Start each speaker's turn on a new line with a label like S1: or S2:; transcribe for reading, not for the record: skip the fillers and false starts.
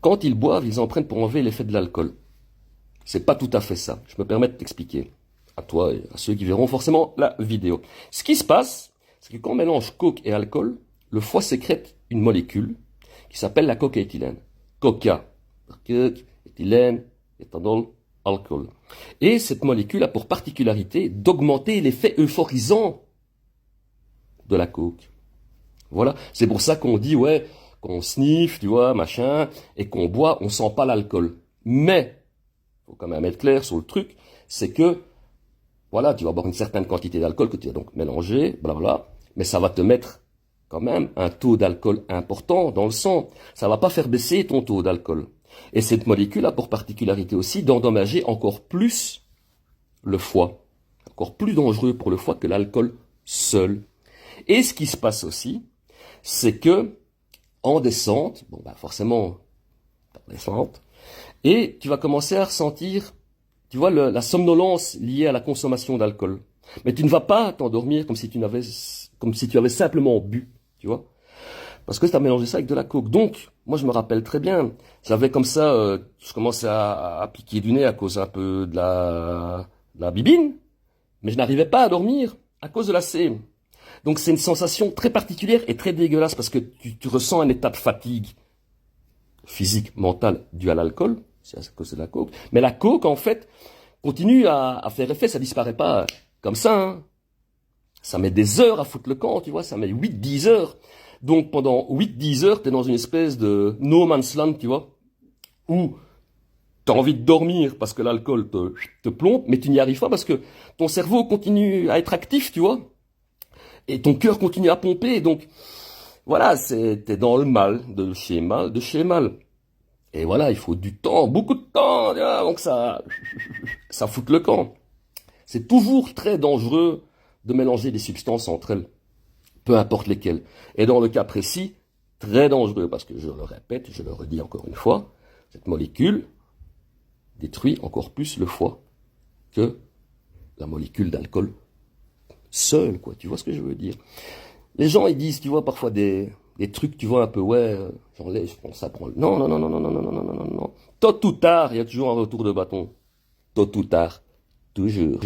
S1: quand ils boivent, ils en prennent pour enlever l'effet de l'alcool. C'est pas tout à fait ça. Je me permets de t'expliquer. À toi et à ceux qui verront forcément la vidéo. Ce qui se passe, c'est que quand on mélange coke et alcool, le foie sécrète une molécule qui s'appelle la cocaéthylène. Coca, coke, éthylène, éthanol, alcool. Et cette molécule a pour particularité d'augmenter l'effet euphorisant de la coke. Voilà, c'est pour ça qu'on dit, ouais, qu'on sniffe, tu vois, machin, et qu'on boit, on sent pas l'alcool. Mais, faut quand même être clair sur le truc, c'est que, voilà, tu vas boire une certaine quantité d'alcool que tu vas donc mélanger, blablabla, mais ça va te mettre quand même un taux d'alcool important dans le sang. Ça va pas faire baisser ton taux d'alcool. Et cette molécule a pour particularité aussi d'endommager encore plus le foie. Encore plus dangereux pour le foie que l'alcool seul. Et ce qui se passe aussi, c'est que, en descente, bon bah forcément, en descente, et tu vas commencer à ressentir, tu vois, la somnolence liée à la consommation d'alcool. Mais tu ne vas pas t'endormir comme si tu avais simplement bu, tu vois. Parce que tu as mélangé ça avec de la coke. Donc, moi je me rappelle très bien, j'avais comme ça, je commençais à piquer du nez à cause un peu de la bibine, mais je n'arrivais pas à dormir à cause de la C. Donc c'est une sensation très particulière et très dégueulasse parce que tu ressens un état de fatigue physique, mentale due à l'alcool, c'est à cause de la coke. Mais la coke, en fait, continue à faire effet, ça disparaît pas comme ça. Hein. Ça met des heures à foutre le camp, tu vois, ça met 8-10 heures. Donc pendant 8-10 heures, t'es dans une espèce de no man's land, tu vois, où t'as envie de dormir parce que l'alcool te plombe, mais tu n'y arrives pas parce que ton cerveau continue à être actif, tu vois. Et ton cœur continue à pomper, et donc, voilà, t'es dans le mal, de chez mal, de chez mal. Et voilà, il faut du temps, beaucoup de temps, donc ça fout le camp. C'est toujours très dangereux de mélanger des substances entre elles, peu importe lesquelles. Et dans le cas précis, très dangereux, parce que je le répète, je le redis encore une fois, cette molécule détruit encore plus le foie que la molécule d'alcool seul, quoi, tu vois ce que je veux dire. Les gens, ils disent, tu vois, parfois des trucs, tu vois, un peu, ouais, j'enlève, je prends ça, prends le... Non, non, non, non, non, non, non, non, non, non, non. Tôt ou tard, il y a toujours un retour de bâton. Tôt ou tard, toujours.